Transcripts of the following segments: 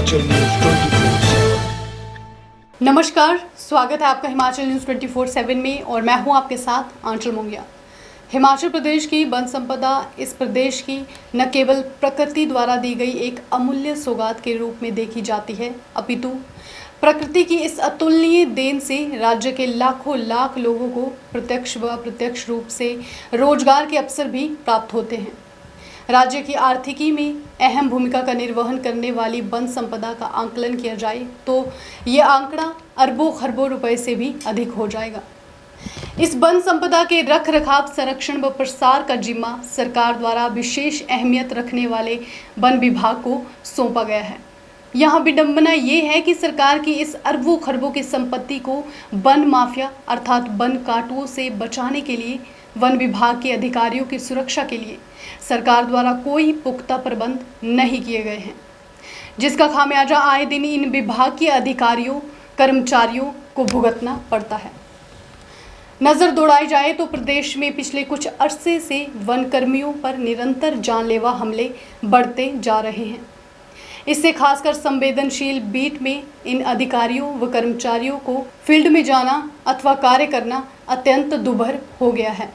Himachal news 24/7। नमस्कार, स्वागत है आपका हिमाचल न्यूज 24/7 में और मैं हूं आपके साथ आंचल मुंगिया। हिमाचल प्रदेश की वन संपदा इस प्रदेश की न केवल प्रकृति द्वारा दी गई एक अमूल्य सौगात के रूप में देखी जाती है, अपितु प्रकृति की इस अतुलनीय देन से राज्य के लाखों लाख लोगों को प्रत्यक्ष व अप्रत्यक्ष रूप से रोजगार के अवसर भी प्राप्त होते हैं। राज्य की आर्थिकी में अहम भूमिका का निर्वहन करने वाली वन संपदा का आंकलन किया जाए तो ये आंकड़ा अरबों खरबों रुपए से भी अधिक हो जाएगा। इस वन संपदा के रख रखाव, संरक्षण व प्रसार का जिम्मा सरकार द्वारा विशेष अहमियत रखने वाले वन विभाग को सौंपा गया है। यहाँ विडंबना ये है कि सरकार की इस अरबों खरबों की संपत्ति को वन माफिया अर्थात वन काटुओं से बचाने के लिए वन विभाग के अधिकारियों की सुरक्षा के लिए सरकार द्वारा कोई पुख्ता प्रबंध नहीं किए गए हैं, जिसका खामियाजा आए दिन इन विभाग के अधिकारियों कर्मचारियों को भुगतना पड़ता है। नज़र दौड़ाई जाए तो प्रदेश में पिछले कुछ अरसे से वन कर्मियों पर निरंतर जानलेवा हमले बढ़ते जा रहे हैं। इससे खासकर संवेदनशील बीट में इन अधिकारियों व कर्मचारियों को फील्ड में जाना अथवा कार्य करना अत्यंत दुर्भर हो गया है।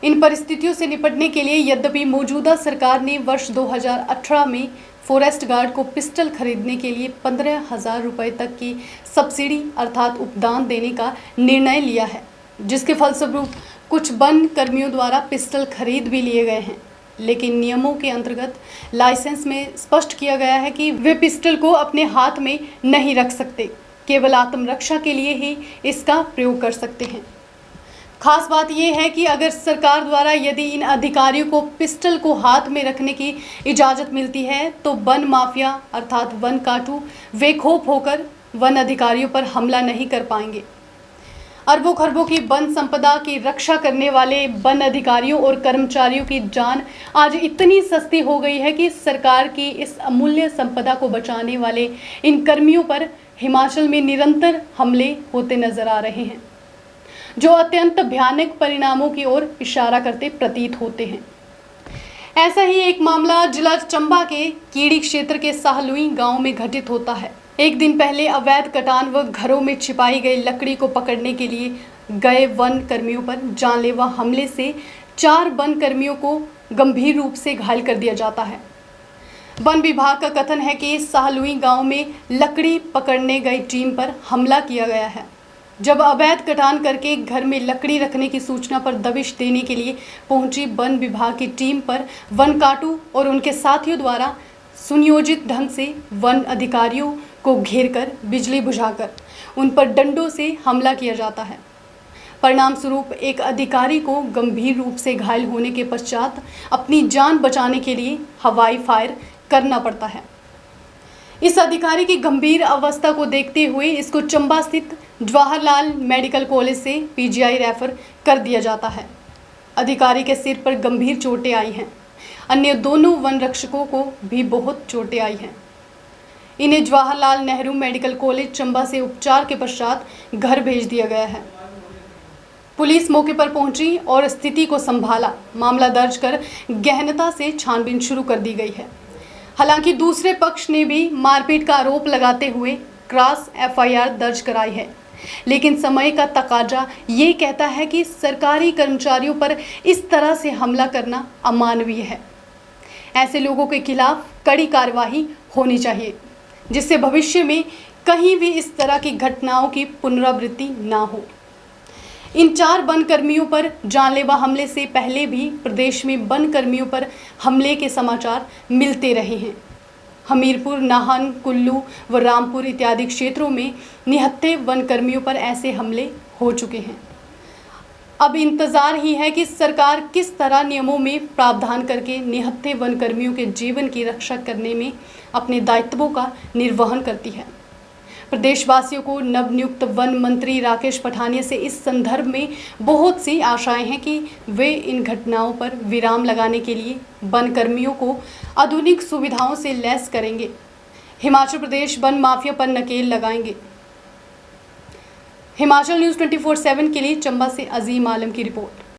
इन परिस्थितियों से निपटने के लिए यद्यपि मौजूदा सरकार ने वर्ष 2018 में फॉरेस्ट गार्ड को पिस्टल खरीदने के लिए 15,000 रुपये तक की सब्सिडी अर्थात उपदान देने का निर्णय लिया है, जिसके फलस्वरूप कुछ वन कर्मियों द्वारा पिस्टल खरीद भी लिए गए हैं, लेकिन नियमों के अंतर्गत लाइसेंस में स्पष्ट किया गया है कि वे पिस्टल को अपने हाथ में नहीं रख सकते, केवल आत्मरक्षा के लिए ही इसका प्रयोग कर सकते हैं। खास बात यह है कि अगर सरकार द्वारा यदि इन अधिकारियों को पिस्टल को हाथ में रखने की इजाज़त मिलती है तो वन माफिया अर्थात वन काटू बेखौफ होकर वन अधिकारियों पर हमला नहीं कर पाएंगे। अरबों खरबों की वन संपदा की रक्षा करने वाले वन अधिकारियों और कर्मचारियों की जान आज इतनी सस्ती हो गई है कि सरकार की इस अमूल्य संपदा को बचाने वाले इन कर्मियों पर हिमाचल में निरंतर हमले होते नजर आ रहे हैं, जो अत्यंत भयानक परिणामों की ओर इशारा करते प्रतीत होते हैं। ऐसा ही एक मामला जिला चंबा के कीड़ी क्षेत्र के साहलुई गांव में घटित होता है। एक दिन पहले अवैध कटान व घरों में छिपाई गई लकड़ी को पकड़ने के लिए गए वन कर्मियों पर जानलेवा हमले से 4 वन कर्मियों को गंभीर रूप से घायल कर दिया जाता है। वन विभाग का कथन है कि साहलुई गांव में लकड़ी पकड़ने गई टीम पर हमला किया गया है। जब अवैध कटान करके घर में लकड़ी रखने की सूचना पर दबिश देने के लिए पहुंची वन विभाग की टीम पर वन काटू और उनके साथियों द्वारा सुनियोजित ढंग से वन अधिकारियों को घेरकर बिजली बुझाकर उन पर डंडों से हमला किया जाता है। परिणाम स्वरूप एक अधिकारी को गंभीर रूप से घायल होने के पश्चात अपनी जान बचाने के लिए हवाई फायर करना पड़ता है। इस अधिकारी की गंभीर अवस्था को देखते हुए इसको चंबा स्थित जवाहरलाल मेडिकल कॉलेज से पीजीआई रेफर कर दिया जाता है। अधिकारी के सिर पर गंभीर चोटें आई हैं। अन्य दोनों वन रक्षकों को भी बहुत चोटें आई हैं। इन्हें जवाहरलाल नेहरू मेडिकल कॉलेज चंबा से उपचार के पश्चात घर भेज दिया गया है। पुलिस मौके पर पहुंची और स्थिति को संभाला। मामला दर्ज कर गहनता से छानबीन शुरू कर दी गई है। हालांकि दूसरे पक्ष ने भी मारपीट का आरोप लगाते हुए क्रॉस एफआईआर दर्ज कराई है, लेकिन समय का तकाजा ये कहता है कि सरकारी कर्मचारियों पर इस तरह से हमला करना अमानवीय है। ऐसे लोगों के खिलाफ कड़ी कार्रवाई होनी चाहिए, जिससे भविष्य में कहीं भी इस तरह की घटनाओं की पुनरावृत्ति ना हो। इन 4 वन कर्मियों पर जानलेवा हमले से पहले भी प्रदेश में वन कर्मियों पर हमले के समाचार मिलते रहे हैं। हमीरपुर, नाहन, कुल्लू व रामपुर इत्यादि क्षेत्रों में निहत्थे वन कर्मियों पर ऐसे हमले हो चुके हैं। अब इंतज़ार ही है कि सरकार किस तरह नियमों में प्रावधान करके निहत्थे वन कर्मियों के जीवन की रक्षा करने में अपने दायित्वों का निर्वहन करती है। प्रदेशवासियों को नवनियुक्त वन मंत्री राकेश पठानिया से इस संदर्भ में बहुत सी आशाएं हैं कि वे इन घटनाओं पर विराम लगाने के लिए वन कर्मियों को आधुनिक सुविधाओं से लैस करेंगे। हिमाचल प्रदेश वन माफिया पर नकेल लगाएंगे। हिमाचल न्यूज़ 24/7 के लिए चंबा से अजीम आलम की रिपोर्ट।